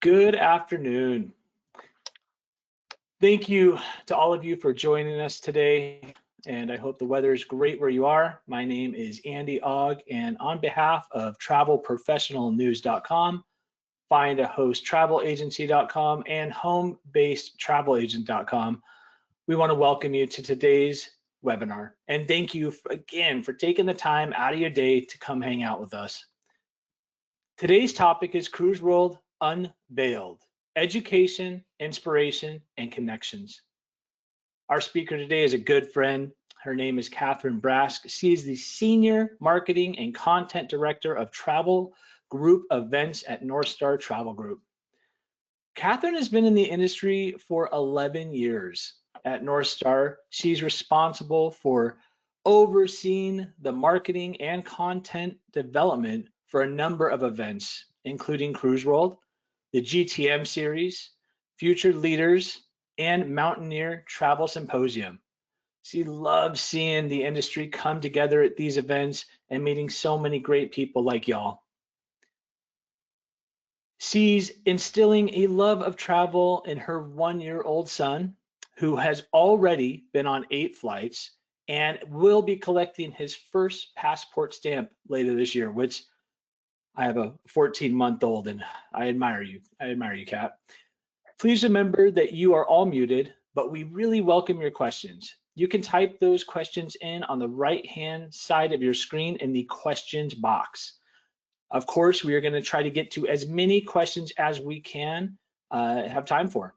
Good afternoon. Thank you to all of you for joining us today, and I hope the weather is great where you are. My name is Andy Ogg, and on behalf of TravelProfessionalNews.com, FindAHostTravelAgency.com, and HomeBasedTravelAgent.com, we want to welcome you to today's webinar, and thank you again for taking the time out of your day to come hang out with us. Today's topic is CruiseWorld Unveiled: Education, Inspiration, and Connections. Our speaker today is a good friend. Her name is Catherine Brask. She is the Senior Marketing and Content Director of Travel Group Events at North Star Travel Group. Catherine has been in the industry for 11 years. At North Star, she's responsible for overseeing the marketing and content development for a number of events, including CruiseWorld, the GTM series, Future Leaders, and Mountaineer Travel Symposium. She loves seeing the industry come together at these events and meeting so many great people like y'all. She's instilling a love of travel in her 1-year-old son, who has already been on 8 flights and will be collecting his first passport stamp later this year, which I have a 14-month-old, and I admire you. I admire you, Kat. Please remember that you are all muted, but we really welcome your questions. You can type those questions in on the right-hand side of your screen in the questions box. Of course, we are going to try to get to as many questions as we can have time for.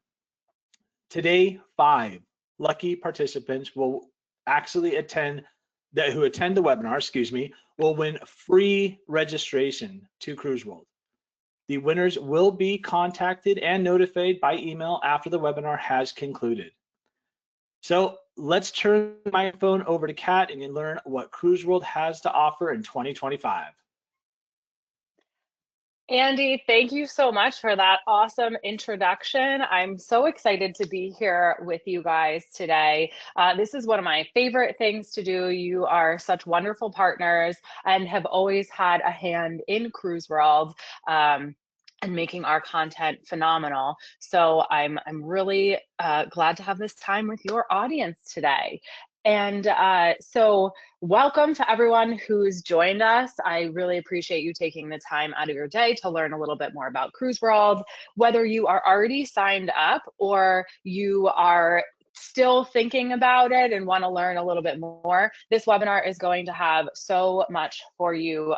Today, 5 lucky participants will actually attend the webinar, will win free registration to CruiseWorld. The winners will be contacted and notified by email after the webinar has concluded. So let's turn the microphone over to Kat and learn what CruiseWorld has to offer in 2025. Andy, thank you so much for that awesome introduction. I'm so excited to be here with you guys today. This is one of my favorite things to do. You are such wonderful partners and have always had a hand in CruiseWorld and making our content phenomenal. So I'm really glad to have this time with your audience today. And so welcome to everyone who's joined us. I really appreciate you taking the time out of your day to learn a little bit more about CruiseWorld. Whether you are already signed up or you are still thinking about it and want to learn a little bit more, this webinar is going to have so much for you.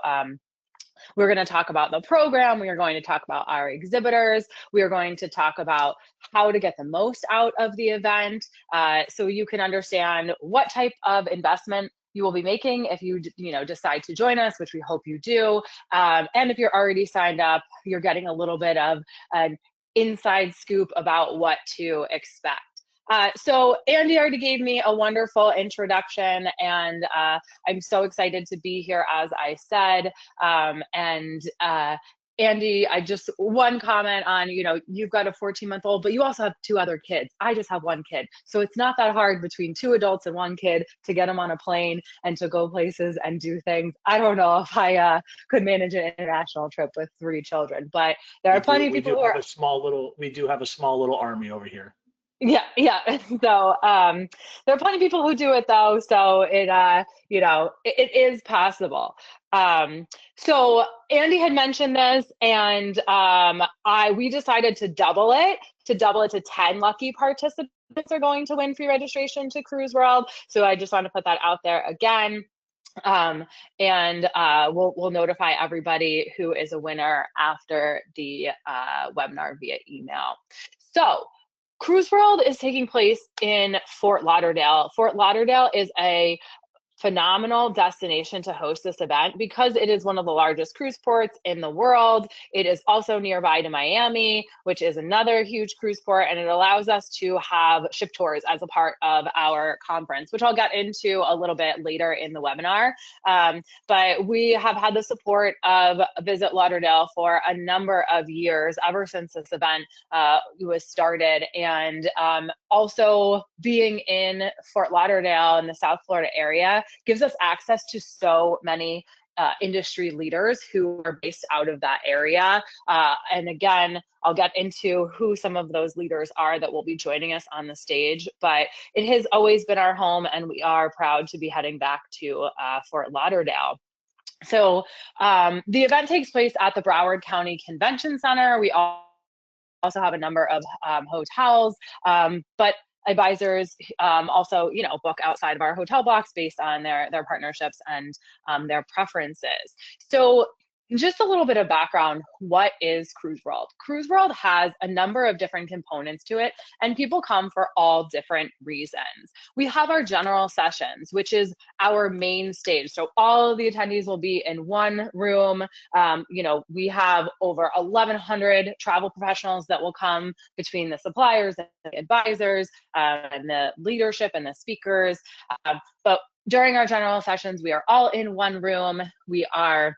We're going to talk about the program. We are going to talk about our exhibitors. We are going to talk about how to get the most out of the event, so you can understand what type of investment you will be making if you decide to join us, which we hope you do. And if you're already signed up, you're getting a little bit of an inside scoop about what to expect. So Andy already gave me a wonderful introduction, and I'm so excited to be here, as I said. Andy, one comment on, you've got a 14-month-old, but you also have 2 other kids. I just have 1 kid. So it's not that hard between 2 adults and 1 kid to get them on a plane and to go places and do things. I don't know if I could manage an international trip with 3 children, but there are plenty of people who are. We do have a small little army over here. Yeah. So there are plenty of people who do it though. So it is possible. So Andy had mentioned this, and we decided to double it to 10 lucky participants are going to win free registration to CruiseWorld. So I just want to put that out there again. We'll notify everybody who is a winner after the webinar via email. So CruiseWorld is taking place in Fort Lauderdale. Fort Lauderdale is a phenomenal destination to host this event because it is one of the largest cruise ports in the world. It is also nearby to Miami, which is another huge cruise port, and it allows us to have ship tours as a part of our conference, which I'll get into a little bit later in the webinar. But we have had the support of Visit Lauderdale for a number of years, ever since this event was started. And also being in Fort Lauderdale in the South Florida area gives us access to so many industry leaders who are based out of that area. And again, I'll get into who some of those leaders are that will be joining us on the stage, but it has always been our home, and we are proud to be heading back to Fort Lauderdale. So the event takes place at the Broward County Convention Center. We also have a number of hotels, but advisors also, book outside of our hotel blocks based on their partnerships and their preferences. So just a little bit of background, what is CruiseWorld? CruiseWorld has a number of different components to it, and people come for all different reasons. We have our general sessions, which is our main stage. So all of the attendees will be in one room. We have over 1,100 travel professionals that will come between the suppliers and the advisors and the leadership and the speakers. But during our general sessions, we are all in one room. We are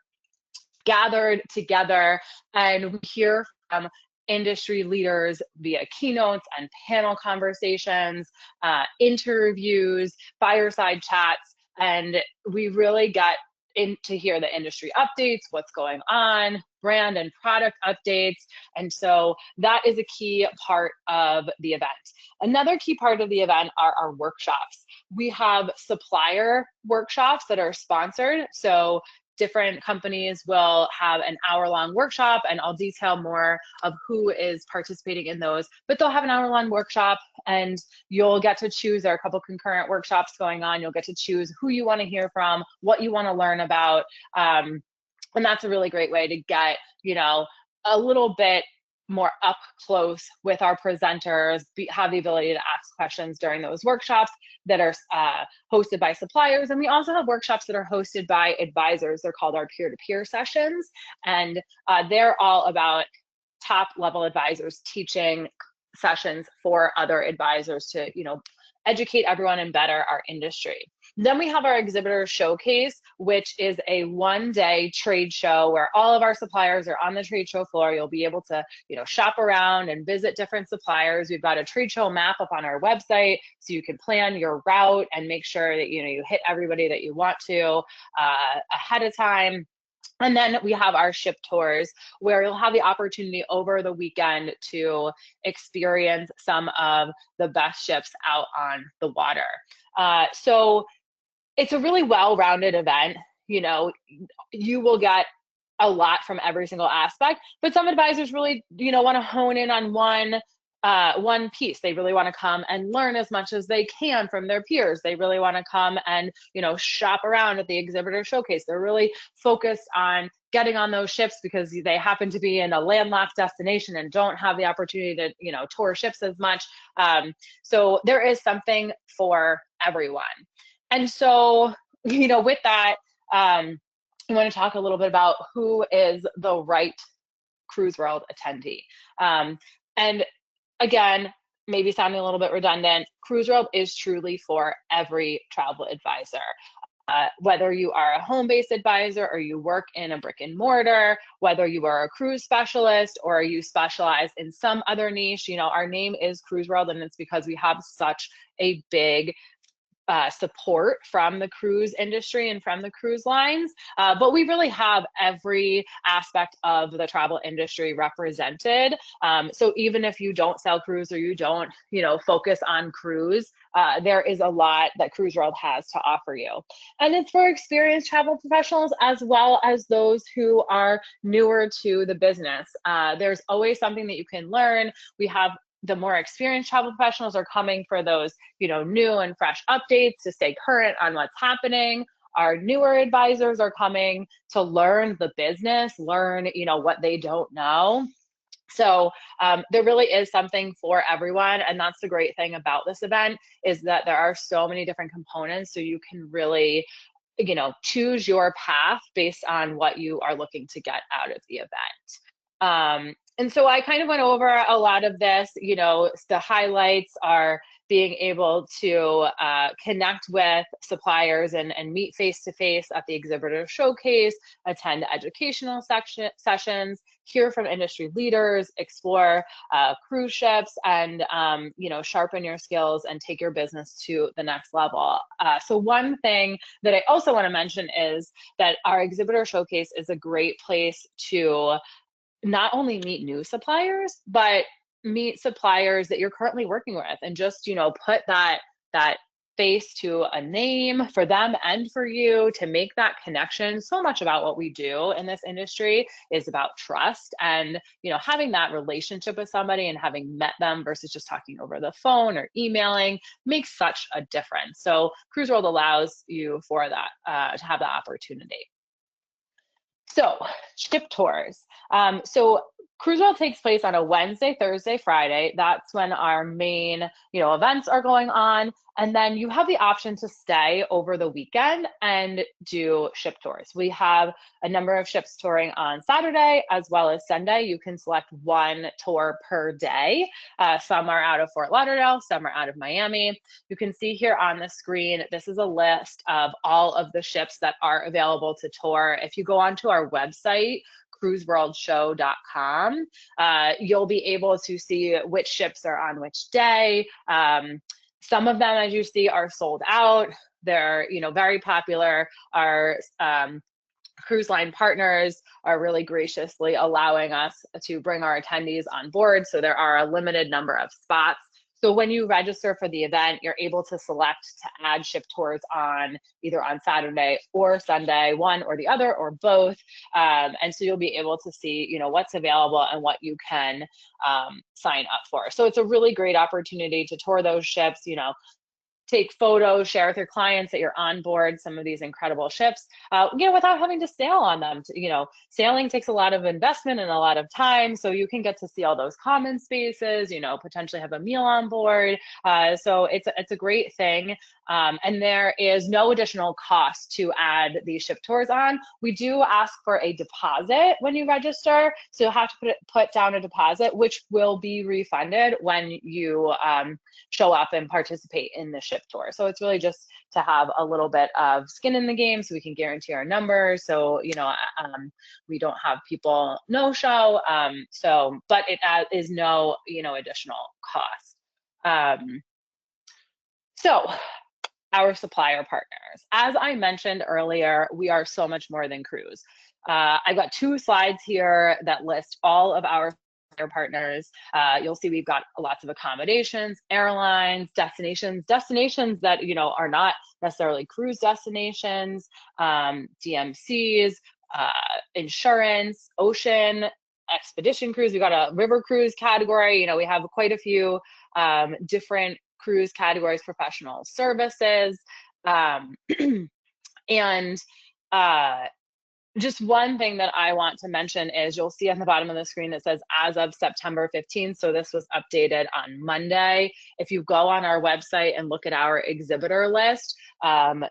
gathered together and we hear from industry leaders via keynotes and panel conversations, interviews, fireside chats, and we really get in to hear the industry updates, what's going on, brand and product updates. And so that is a key part of the event. Another key part of the event are our workshops. We have supplier workshops that are sponsored. So different companies will have an hour-long workshop, and I'll detail more of who is participating in those, but they'll have an hour-long workshop and you'll get to choose. There are a couple concurrent workshops going on. You'll get to choose who you want to hear from, what you want to learn about. And that's a really great way to get, a little bit more up close with our presenters, have the ability to ask questions during those workshops that are hosted by suppliers. And we also have workshops that are hosted by advisors. They're called our peer-to-peer sessions. And they're all about top level advisors teaching sessions for other advisors to, educate everyone and better our industry. Then we have our Exhibitor Showcase, which is a one-day trade show where all of our suppliers are on the trade show floor. You'll be able to, shop around and visit different suppliers. We've got a trade show map up on our website, so you can plan your route and make sure that, you hit everybody that you want to ahead of time. And then we have our ship tours, where you'll have the opportunity over the weekend to experience some of the best ships out on the water. So it's a really well-rounded event. You will get a lot from every single aspect, but some advisors really, want to hone in on one piece. They really want to come and learn as much as they can from their peers. They really want to come and, shop around at the Exhibitor Showcase. They're really focused on getting on those ships because they happen to be in a landlocked destination and don't have the opportunity to, tour ships as much. So there is something for everyone. And so, with that, I want to talk a little bit about who is the right CruiseWorld attendee. And again, maybe sounding a little bit redundant, CruiseWorld is truly for every travel advisor. Whether you are a home-based advisor or you work in a brick and mortar, whether you are a cruise specialist or you specialize in some other niche, our name is CruiseWorld, and it's because we have such a big support from the cruise industry and from the cruise lines, but we really have every aspect of the travel industry represented. So even if you don't sell cruise or you don't, focus on cruise, there is a lot that CruiseWorld has to offer you. And it's for experienced travel professionals as well as those who are newer to the business. There's always something that you can learn. We have the more experienced travel professionals are coming for those, new and fresh updates to stay current on what's happening. Our newer advisors are coming to learn the business, learn, what they don't know. So there really is something for everyone. And that's the great thing about this event, is that there are so many different components. So you can really, choose your path based on what you are looking to get out of the event. And so I kind of went over a lot of this. The highlights are being able to connect with suppliers and meet face-to-face at the Exhibitor Showcase, attend educational sessions, hear from industry leaders, explore cruise ships, and sharpen your skills and take your business to the next level. So one thing that I also want to mention is that our Exhibitor Showcase is a great place to not only meet new suppliers, but meet suppliers that you're currently working with, and just put that face to a name for them and for you, to make that connection. So much about what we do in this industry is about trust, and having that relationship with somebody and having met them versus just talking over the phone or emailing makes such a difference. So CruiseWorld allows you for that, to have that opportunity. So ship tours. So CruiseWorld takes place on a Wednesday, Thursday, Friday. That's when our main, events are going on. And then you have the option to stay over the weekend and do ship tours. We have a number of ships touring on Saturday as well as Sunday. You can select one tour per day. Some are out of Fort Lauderdale, some are out of Miami. You can see here on the screen, this is a list of all of the ships that are available to tour. If you go onto our website, CruiseWorldShow.com, you'll be able to see which ships are on which day. Some of them, as you see, are sold out. They're, very popular. Our cruise line partners are really graciously allowing us to bring our attendees on board. So there are a limited number of spots. So when you register for the event, you're able to select to add ship tours on either on Saturday or Sunday, one or the other or both. And so you'll be able to see, what's available and what you can sign up for. So it's a really great opportunity to tour those ships, take photos, share with your clients that you're on board some of these incredible ships, without having to sail on them. Sailing takes a lot of investment and a lot of time, so you can get to see all those common spaces, potentially have a meal on board. So it's a great thing. And there is no additional cost to add these ship tours on. We do ask for a deposit when you register, so you'll have to put down a deposit, which will be refunded when you show up and participate in the ship tour. So it's really just to have a little bit of skin in the game, so we can guarantee our numbers. So we don't have people no show. But it is no additional cost. So our supplier partners, as I mentioned earlier, we are so much more than cruise. I've got 2 slides here that list all of our partners. You'll see we've got lots of accommodations, airlines, destinations that are not necessarily cruise destinations, DMCs, insurance, ocean, expedition cruise. We've got a river cruise category. We have quite a few different cruise categories, professional services, and just one thing that I want to mention is you'll see on the bottom of the screen that says as of September 15th. So this was updated on Monday. If you go on our website and look at our exhibitor list,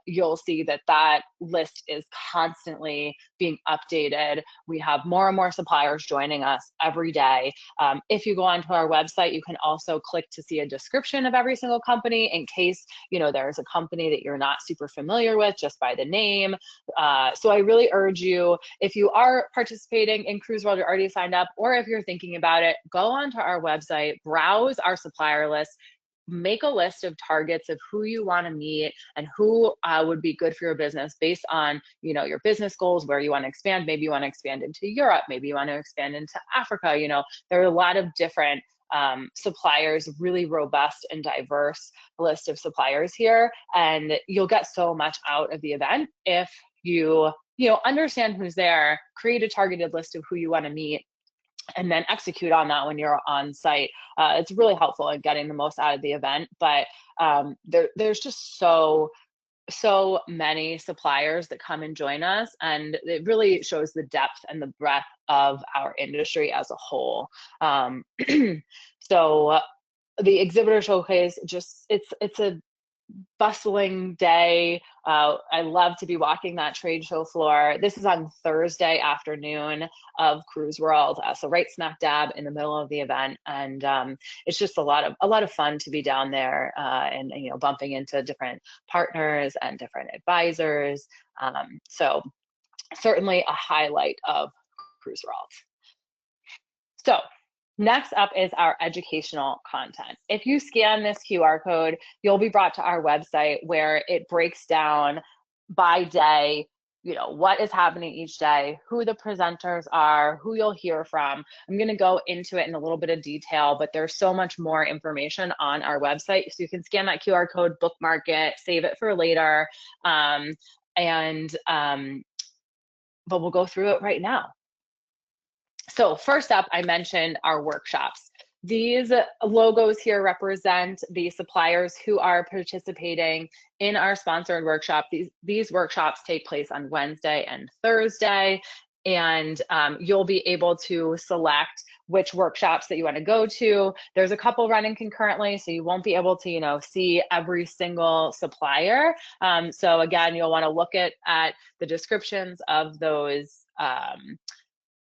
you'll see that list is constantly being updated. We have more and more suppliers joining us every day. If you go onto our website, you can also click to see a description of every single company in case there's a company that you're not super familiar with just by the name. So I really urge you, if you are participating in CruiseWorld, you're already signed up, or if you're thinking about it, go onto our website, browse our supplier list, make a list of targets of who you want to meet and who would be good for your business based on your business goals, where you want to expand. Maybe you want to expand into Europe, maybe you want to expand into Africa. There are a lot of different suppliers, really robust and diverse list of suppliers here, and you'll get so much out of the event if you understand who's there, create a targeted list of who you want to meet, and then execute on that when you're on site. It's really helpful in getting the most out of the event. But there's just so many suppliers that come and join us, and it really shows the depth and the breadth of our industry as a whole. So the Exhibitor Showcase, it's a bustling day I love to be walking that trade show floor. This is on Thursday afternoon of CruiseWorld, so right smack dab in the middle of the event, and it's just a lot of fun to be down there and bumping into different partners and different advisors. So certainly a highlight of CruiseWorld. So next up is our educational content. If you scan this QR code, you'll be brought to our website where it breaks down by day, what is happening each day, who the presenters are, who you'll hear from. I'm going to go into it in a little bit of detail, but there's so much more information on our website. So you can scan that QR code, bookmark it, save it for later. But we'll go through it right now. So first up, I mentioned our workshops. These logos here represent the suppliers who are participating in our sponsored workshop. These workshops take place on Wednesday and Thursday, and you'll be able to select which workshops that you want to go to. There's a couple running concurrently, so you won't be able to see every single supplier. So again, you'll want to look at the descriptions of those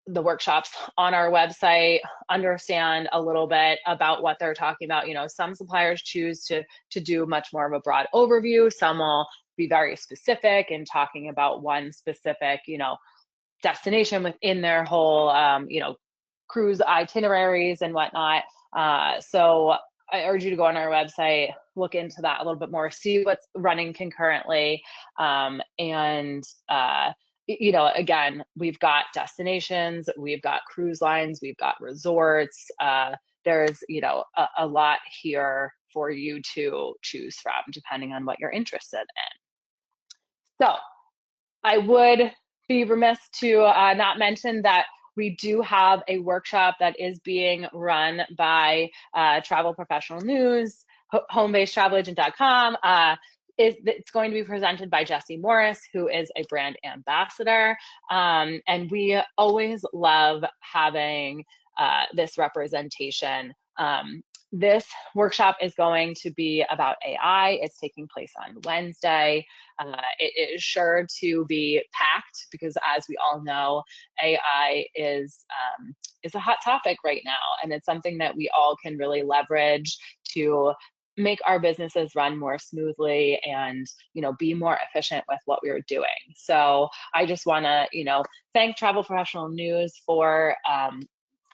the workshops on our website, understand a little bit about what they're talking about. Some suppliers choose to do much more of a broad overview. Some will be very specific in talking about one specific, destination within their whole, cruise itineraries and whatnot. So I urge you to go on our website, look into that a little bit more, see what's running concurrently, again, we've got destinations, we've got cruise lines, we've got resorts. There's, a lot here for you to choose from, depending on what you're interested in. So I would be remiss to not mention that we do have a workshop that is being run by Travel Professional News, homebasedtravelagent.com. It's going to be presented by Jesse Morris, who is a brand ambassador. And we always love having this representation. This workshop is going to be about AI. It's taking place on Wednesday. It is sure to be packed because, as we all know, AI is a hot topic right now, and it's something that we all can really leverage to make our businesses run more smoothly and be more efficient with what we're doing. So I just want to thank Travel Professional News for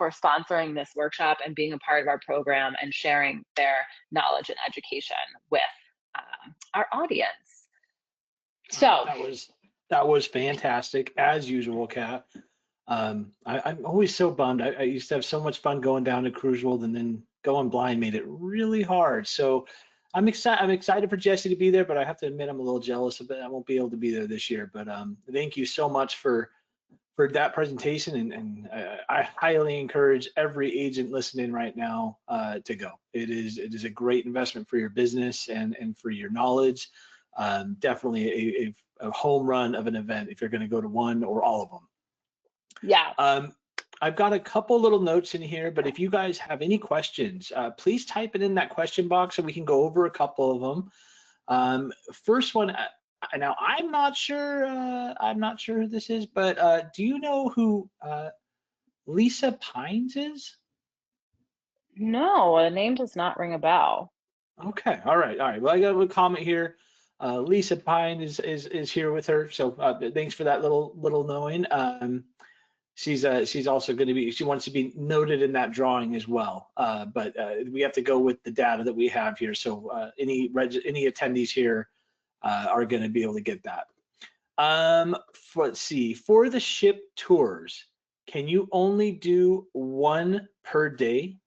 sponsoring this workshop and being a part of our program and sharing their knowledge and education with our audience. So that was fantastic, as usual, Kat. I'm always so bummed. I used to have so much fun going down to CruiseWorld, and then going blind made it really hard. So I'm excited for Jesse to be there, but I have to admit I'm a little jealous of it. I won't be able to be there this year. But thank you so much for that presentation, and I highly encourage every agent listening right now to go. It is a great investment for your business and for your knowledge. Definitely a home run of an event if you're going to go to one or all of them. Yeah. I've got a couple little notes in here, but if you guys have any questions, please type it in that question box so we can go over a couple of them. First one, now I'm not sure who this is, but do you know who Lisa Pines is? No, the name does not ring a bell. Okay, all right. Well, I got a comment here. Lisa Pine is here with her, so thanks for that little knowing. She's also going to be, she wants to be noted in that drawing as well. But we have to go with the data that we have here. So any attendees here are going to be able to get that. Let's see, for the ship tours, can you only do one per day?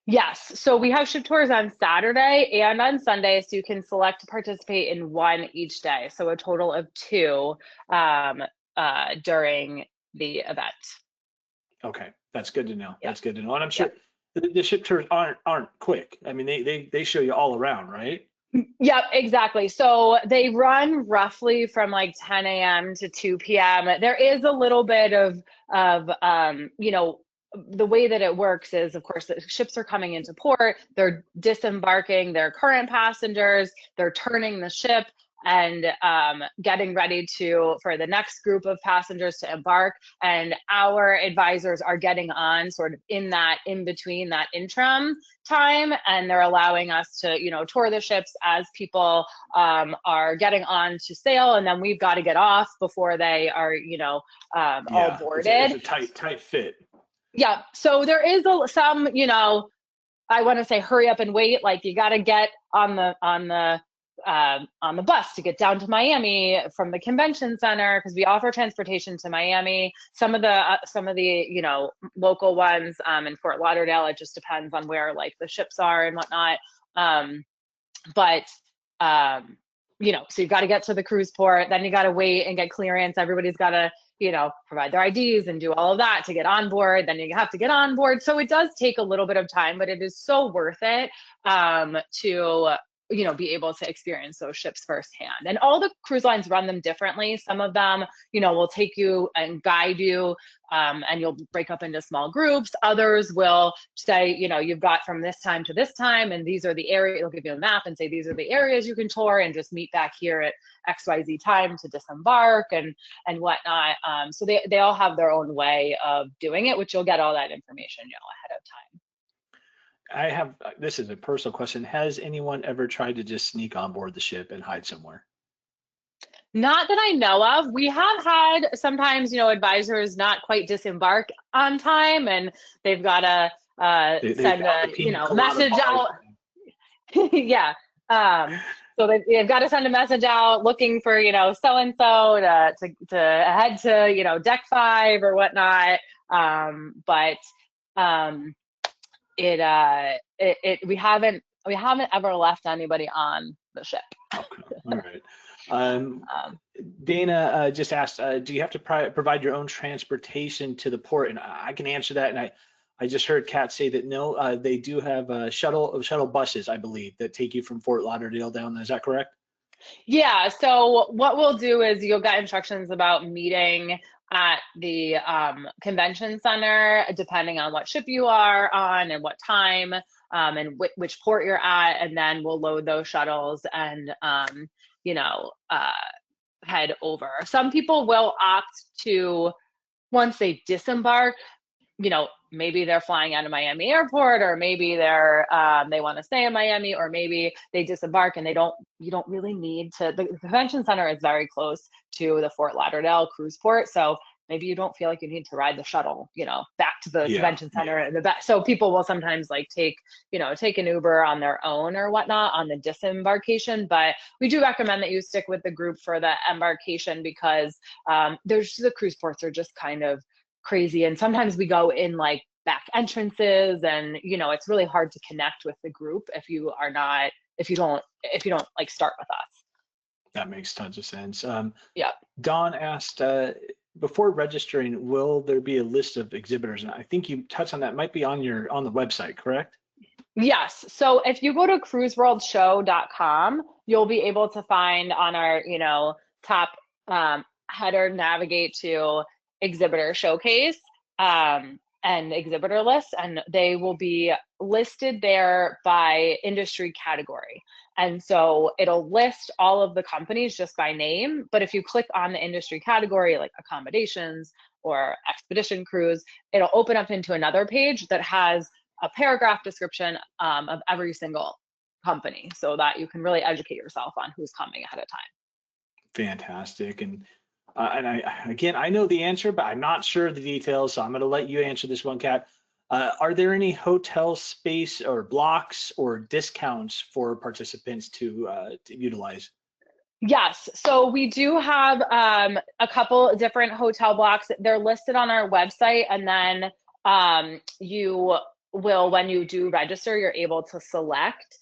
Yes, so we have ship tours on Saturday and on Sunday, so you can select to participate in one each day. So a total of 2 during the event. Okay, that's good to know. Yep. That's good to know. And I'm sure the ship tours aren't quick. I mean, they show you all around, right? Yep, exactly. So they run roughly from like 10 a.m. to 2 p.m. There is a little bit of the way that it works is, of course, the ships are coming into port, they're disembarking their current passengers, they're turning the ship and getting ready for the next group of passengers to embark. And our advisors are getting on sort of in that in between, that interim time, and they're allowing us to, you know, tour the ships as people are getting on to sail, and then we've got to get off before they are, you know, all boarded. It's a tight fit. Yeah, so there is some, you know, I want to say hurry up and wait. Like, you got to get on the bus to get down to Miami from the convention center, because we offer transportation to Miami. Some of the you know, local ones in Fort Lauderdale, it just depends on where like the ships are and whatnot. But you know, so you've got to get to the cruise port, then you got to wait and get clearance. Everybody's got to, you know, provide their IDs and do all of that to get on board. Then you have to get on board. So it does take a little bit of time, but it is so worth it to, you know, be able to experience those ships firsthand. And all the cruise lines run them differently. Some of them, you know, will take you and guide you, and you'll break up into small groups. Others will say, you know, you've got from this time to this time, and these are the areas. They'll give you a map and say, these are the areas you can tour, and just meet back here at XYZ time to disembark and whatnot. So they all have their own way of doing it, which you'll get all that information, you know, ahead of time. This is a personal question. Has anyone ever tried to just sneak on board the ship and hide somewhere? Not that I know of. We have had sometimes, you know, advisors not quite disembark on time, and they've got to send a, you know, message out. Yeah. So they've got to send a message out looking for, you know, so-and-so to head to, you know, deck 5 or whatnot. But we haven't ever left anybody on the ship. Okay. All right. Dana just asked, do you have to provide your own transportation to the port? And I can answer that. And I just heard Kat say that no, they do have shuttle buses, I believe, that take you from Fort Lauderdale down. Is that correct? Yeah. So what we'll do is you'll get instructions about meeting at the convention center, depending on what ship you are on and what time, and which port you're at, and then we'll load those shuttles and you know, head over. Some people will opt to, once they disembark, you know, maybe they're flying out of Miami airport, or maybe they want to stay in Miami, or maybe they disembark and you don't really need to. The convention center is very close to the Fort Lauderdale cruise port, so maybe you don't feel like you need to ride the shuttle, you know, back to the convention center and the back. So people will sometimes like take an Uber on their own or whatnot on the disembarkation. But we do recommend that you stick with the group for the embarkation, because the cruise ports are just kind of crazy, and sometimes we go in like back entrances, and you know, it's really hard to connect with the group if you don't like start with us. That makes tons of sense. Yeah. Dawn asked, before registering, will there be a list of exhibitors? And I think you touched on that. It might be on the website, correct? Yes. So if you go to CruiseWorldShow.com, you'll be able to find on our, you know, top header, navigate to Exhibitor Showcase and exhibitor list, and they will be listed there by industry category. And so it'll list all of the companies just by name, but if you click on the industry category, like accommodations or expedition cruise, it'll open up into another page that has a paragraph description of every single company, so that you can really educate yourself on who's coming ahead of time. Fantastic. And I know the answer, but I'm not sure of the details, so I'm going to let you answer this one, Kat. Are there any hotel space or blocks or discounts for participants to utilize? Yes, so we do have a couple different hotel blocks. They're listed on our website, and then you will, when you do register, you're able to select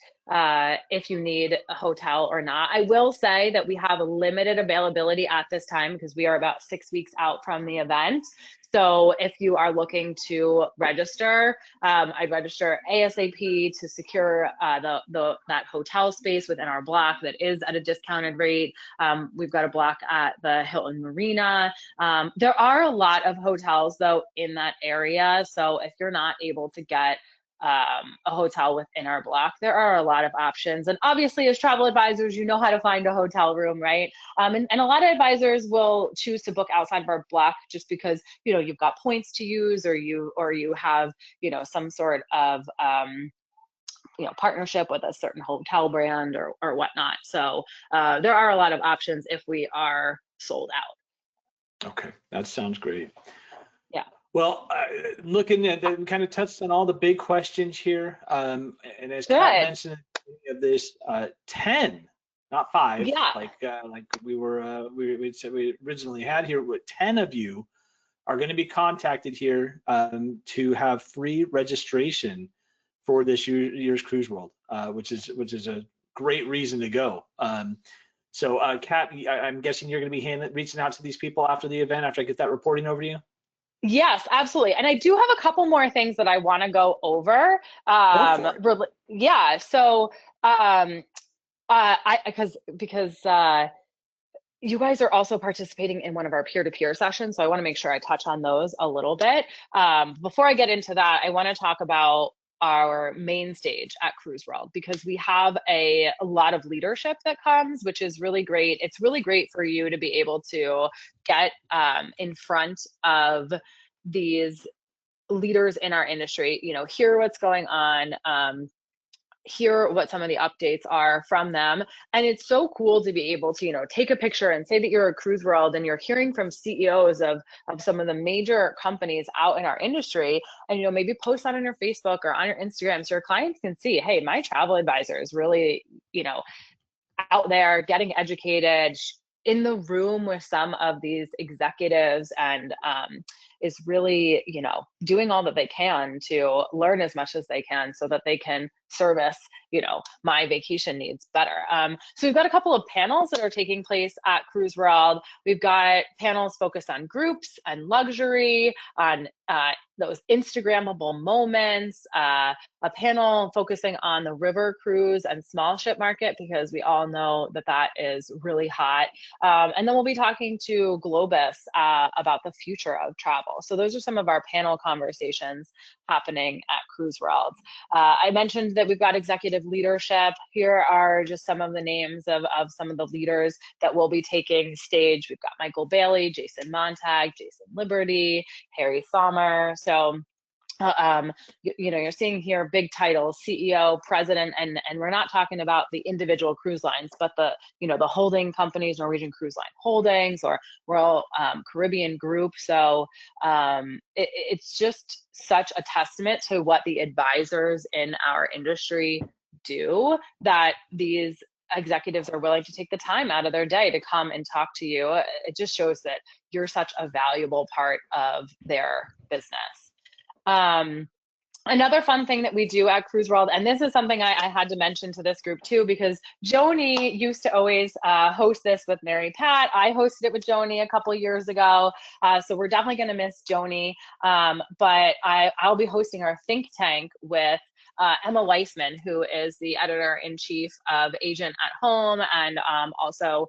if you need a hotel or not. I will say that we have limited availability at this time because we are about 6 weeks out from the event. So if you are looking to register, I'd register ASAP to secure that hotel space within our block that is at a discounted rate. We've got a block at the Hilton Marina. There are a lot of hotels though in that area. So if you're not able to get a hotel within our block. There are a lot of options. And obviously, as travel advisors, you know how to find a hotel room, right? And a lot of advisors will choose to book outside of our block just because, you know, you've got points to use, or you have, you know, some sort of you know, partnership with a certain hotel brand or whatnot. So there are a lot of options if we are sold out. Okay, that sounds great. Yeah. Well, looking at that, we kind of touched on all the big questions here. And as Kat Good. mentioned at the beginning of this, 10, not 5, Yeah. like we said we originally had here, but 10 of you are going to be contacted here to have free registration for this year's CruiseWorld, which is a great reason to go. So, Kat, I'm guessing you're going to be reaching out to these people after the event, after I get that reporting over to you. Yes, absolutely. And I do have a couple more things that I want to go over. Go for it. Yeah. So, because you guys are also participating in one of our peer-to-peer sessions, so I want to make sure I touch on those a little bit. Before I get into that, I want to talk about our main stage at CruiseWorld, because we have a lot of leadership that comes, which is really great. It's really great for you to be able to get in front of these leaders in our industry, you know, hear what's going on, hear what some of the updates are from them. And it's so cool to be able to, you know, take a picture and say that you're a CruiseWorld and you're hearing from CEOs of some of the major companies out in our industry, and, you know, maybe post that on your Facebook or on your Instagram so your clients can see, hey, my travel advisor is really, you know, out there getting educated, in the room with some of these executives, and is really, you know, doing all that they can to learn as much as they can so that they can service, you know, my vacation needs better. So we've got a couple of panels that are taking place at CruiseWorld. We've got panels focused on groups and luxury, on those Instagrammable moments, a panel focusing on the river cruise and small ship market, because we all know that that is really hot. And then we'll be talking to Globus about the future of travel. So those are some of our panel conversations happening at CruiseWorld. I mentioned that we've got executive leadership. Here are just some of the names of some of the leaders that will be taking stage. We've got Michael Bailey, Jason Montag, Jason Liberty, Harry Sommer. So you know, you're seeing here big titles: CEO, president, and we're not talking about the individual cruise lines, but the, you know, the holding companies, Norwegian Cruise Line Holdings or Royal Caribbean Group. So it's just such a testament to what the advisors in our industry do, that these executives are willing to take the time out of their day to come and talk to you. It just shows that you're such a valuable part of their business. Another fun thing that we do at CruiseWorld, and this is something I had to mention to this group too, because Joni used to always host this with Mary Pat. I hosted it with Joni a couple years ago, so we're definitely going to miss Joni. But I'll be hosting our think tank with Emma Weissman, who is the editor-in-chief of Agent at Home, and also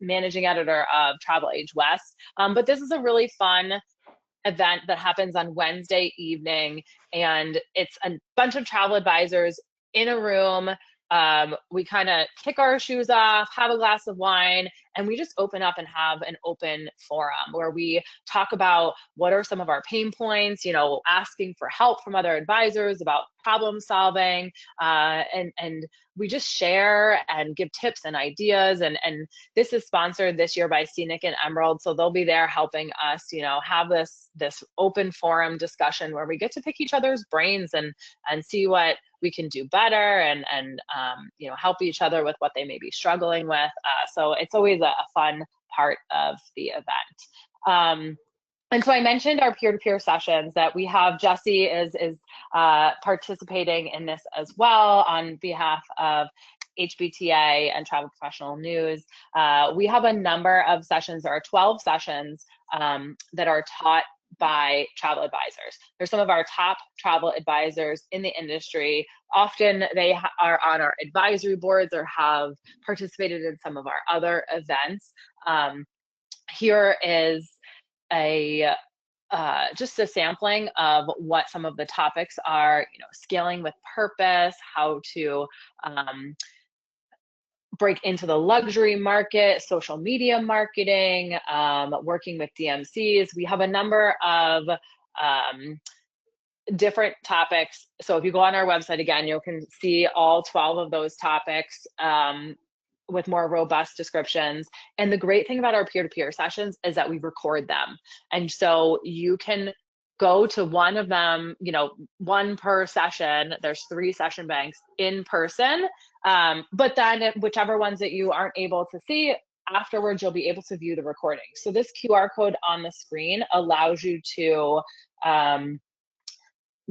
managing editor of Travel Age West. But this is a really fun event that happens on Wednesday evening, and it's a bunch of travel advisors in a room. We kind of kick our shoes off, have a glass of wine, and we just open up and have an open forum where we talk about what are some of our pain points, you know, asking for help from other advisors about problem solving, and we just share and give tips and ideas. And this is sponsored this year by Scenic and Emerald, so they'll be there helping us, you know, have this open forum discussion where we get to pick each other's brains and see what we can do better, and you know, help each other with what they may be struggling with. So it's always a fun part of the event. And so I mentioned our peer-to-peer sessions that we have. Jesse is participating in this as well on behalf of HBTA and Travel Professional News. We have a number of sessions. There are 12 sessions that are taught by travel advisors. They're some of our top travel advisors in the industry. Often they are on our advisory boards or have participated in some of our other events. Here is a just a sampling of what some of the topics are, scaling with purpose, how to break into the luxury market, social media marketing, working with DMCs. We have a number of different topics. So if you go on our website again, you can see all 12 of those topics with more robust descriptions. And the great thing about our peer-to-peer sessions is that we record them. And so you can go to one of them, one per session. There's 3 session banks in person. But then whichever ones that you aren't able to see, afterwards, you'll be able to view the recording. So this QR code on the screen allows you to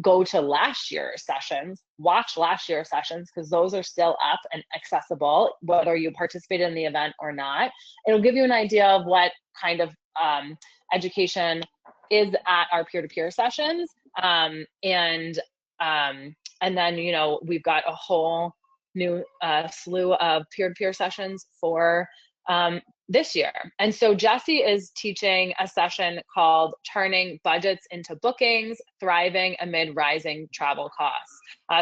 go to last year's sessions, watch last year's sessions, because those are still up and accessible, whether you participated in the event or not. It'll give you an idea of what kind of education is at our peer-to-peer sessions. And then, we've got a whole new slew of peer-to-peer sessions for this year. And so Jesse is teaching a session called Turning Budgets into Bookings, Thriving Amid Rising Travel Costs.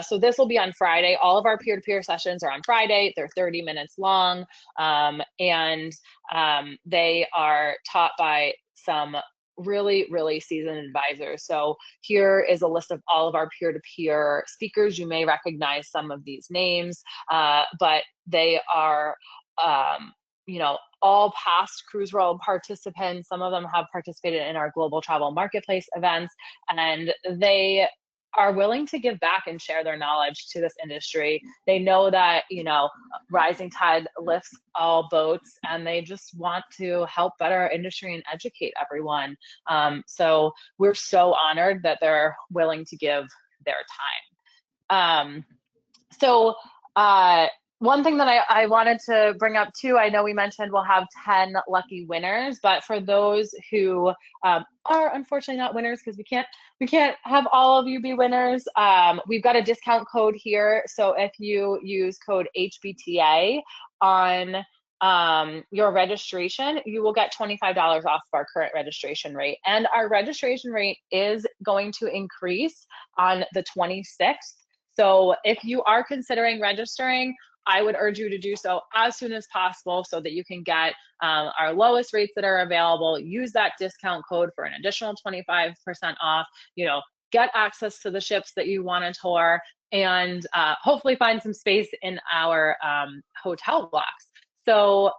So this will be on Friday. All of our peer-to-peer sessions are on Friday. They're 30 minutes long, and they are taught by some really, really seasoned advisors. So here is a list of all of our peer-to-peer speakers. You may recognize some of these names, but they are all past CruiseWorld participants. Some of them have participated in our global travel marketplace events, and they are willing to give back and share their knowledge to this industry. They know that, rising tide lifts all boats, and they just want to help better our industry and educate everyone. So we're so honored that they're willing to give their time. One thing that I wanted to bring up too, I know we mentioned we'll have 10 lucky winners, but for those who are unfortunately not winners, because we can't have all of you be winners, we've got a discount code here. So if you use code HBTA on your registration, you will get $25 off of our current registration rate. And our registration rate is going to increase on the 26th. So if you are considering registering, I would urge you to do so as soon as possible so that you can get our lowest rates that are available. Use that discount code for an additional 25% off, get access to the ships that you want to tour, and hopefully find some space in our hotel blocks. So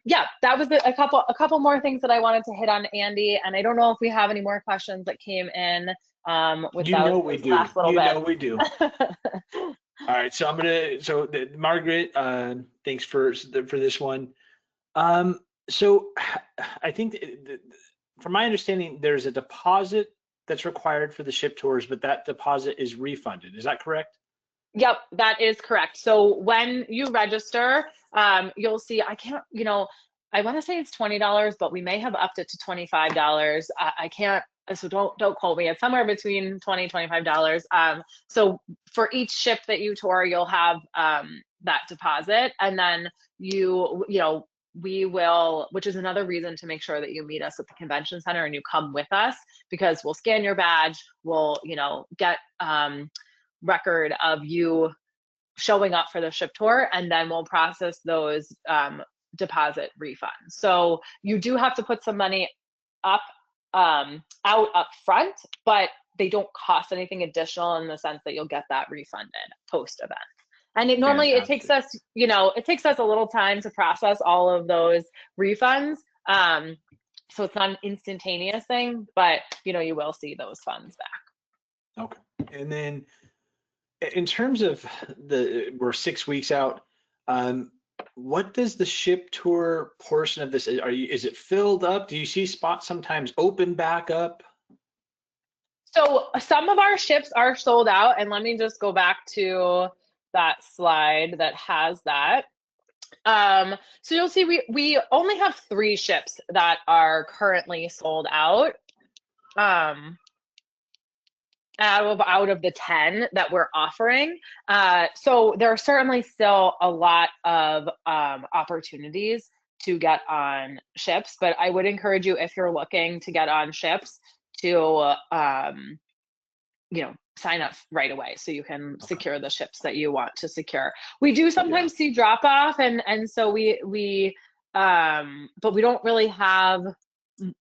yeah, that was a couple more things that I wanted to hit on, Andy. And I don't know if we have any more questions that came in with last little bit. We do. All right, so Margaret, thanks for this one. So I think from my understanding, there's a deposit that's required for the ship tours, but that deposit is refunded. Is that correct? Yep, that is correct. So when you register, you'll see, I want to say it's $20, but we may have upped it to $25. I can't, so don't quote me. It's somewhere between $20 and $25. So for each ship that you tour, you'll have that deposit, and then we will, which is another reason to make sure that you meet us at the convention center and you come with us, because we'll scan your badge, we'll get record of you showing up for the ship tour, and then we'll process those deposit refunds. So you do have to put some money out up front, but they don't cost anything additional in the sense that you'll get that refunded post event. And it takes us, a little time to process all of those refunds. So it's not an instantaneous thing, but you will see those funds back. Okay. And then in terms of we're 6 weeks out, what does the ship tour portion of this, is it filled up? Do you see spots sometimes open back up? So some of our ships are sold out, and let me just go back to that slide that has that. So you'll see we only have 3 ships that are currently sold out. Out of the 10 that we're offering. So there are certainly still a lot of opportunities to get on ships, but I would encourage you, if you're looking to get on ships, to sign up right away so you can secure the ships that you want to secure. We do sometimes see drop off, and so we but we don't really have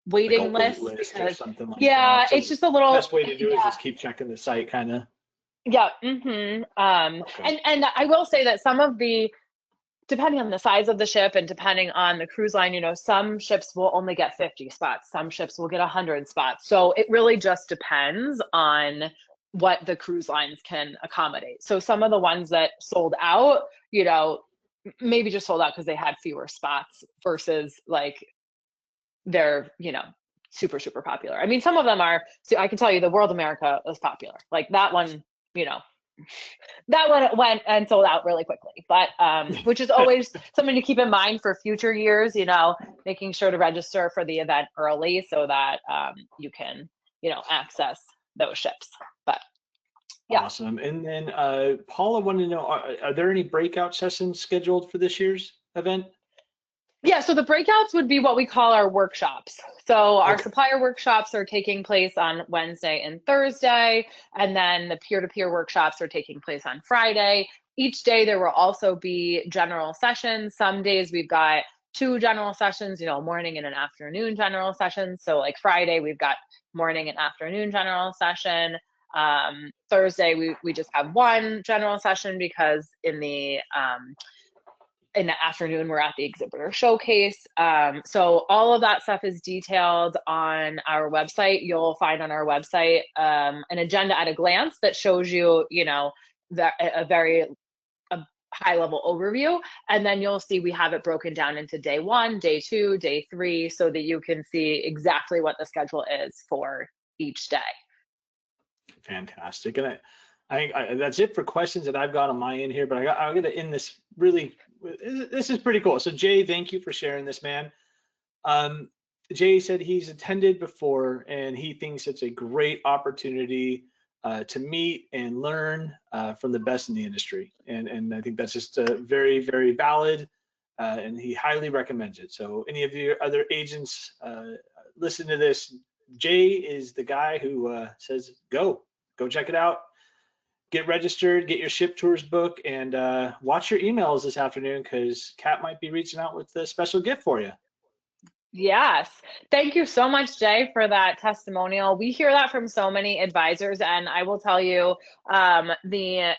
waiting like a lists list because or something like yeah, that. So it's just a little best way to do it is just keep checking the site, kind of. yeah. And I will say that some of the, depending on the size of the ship and depending on the cruise line, some ships will only get 50 spots, some ships will get 100 spots. So it really just depends on what the cruise lines can accommodate. So some of the ones that sold out, maybe just sold out because they had fewer spots versus like they're, super, super popular. I mean, some of them are, so I can tell you the World America is popular. Like that one, that one went and sold out really quickly, but which is always something to keep in mind for future years, making sure to register for the event early so that you can, access those ships. But yeah. Awesome. And then Paula wanted to know, are there any breakout sessions scheduled for this year's event? Yeah, so the breakouts would be what we call our workshops. So our supplier workshops are taking place on Wednesday and Thursday, and then the peer-to-peer workshops are taking place on Friday. Each day there will also be general sessions. Some days we've got 2 general sessions, morning and an afternoon general session. So like Friday, we've got morning and afternoon general session. Thursday, we just have 1 general session because in the afternoon, we're at the Exhibitor Showcase. So all of that stuff is detailed on our website. You'll find on our website an agenda at a glance that shows you, that a very high level overview. And then you'll see we have it broken down into day 1, day 2, day 3, so that you can see exactly what the schedule is for each day. Fantastic. And I that's it for questions that I've got on my end here, but I'm going to end this really, this is pretty cool. So Jay, thank you for sharing this, man. Jay said he's attended before and he thinks it's a great opportunity to meet and learn from the best in the industry. And I think that's just very, very valid, and he highly recommends it. So any of your other agents listen to this, Jay is the guy who says, go check it out. Get registered, get your ship tours booked, and watch your emails this afternoon because Kat might be reaching out with a special gift for you. Yes. Thank you so much, Jay, for that testimonial. We hear that from so many advisors, and I will tell you, the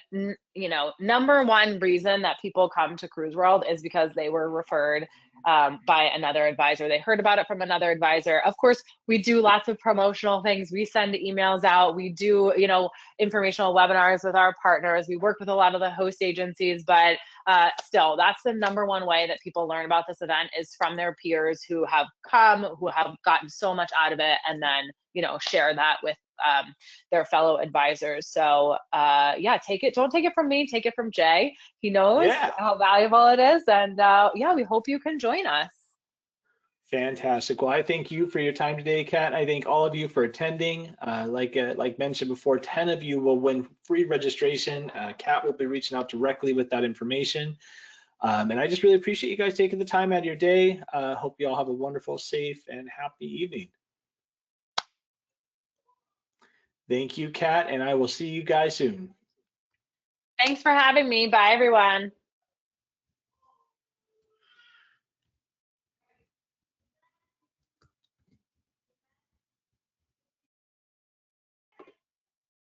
number one reason that people come to CruiseWorld is because they were referred by another advisor. They heard about it from another advisor. Of course, we do lots of promotional things. We send emails out. We do, informational webinars with our partners. We work with a lot of the host agencies, but still, that's the number one way that people learn about this event is from their peers who have come, who have gotten so much out of it, and then, share that with their fellow advisors. So yeah, don't take it from me, take it from Jay. He knows how valuable it is. And yeah, we hope you can join us. Fantastic. Well, I thank you for your time today, Kat. I thank all of you for attending. Like mentioned before, 10 of you will win free registration. Kat will be reaching out directly with that information. And I just really appreciate you guys taking the time out of your day. Hope you all have a wonderful, safe, and happy evening. Thank you, Kat, and I will see you guys soon. Thanks for having me. Bye, everyone.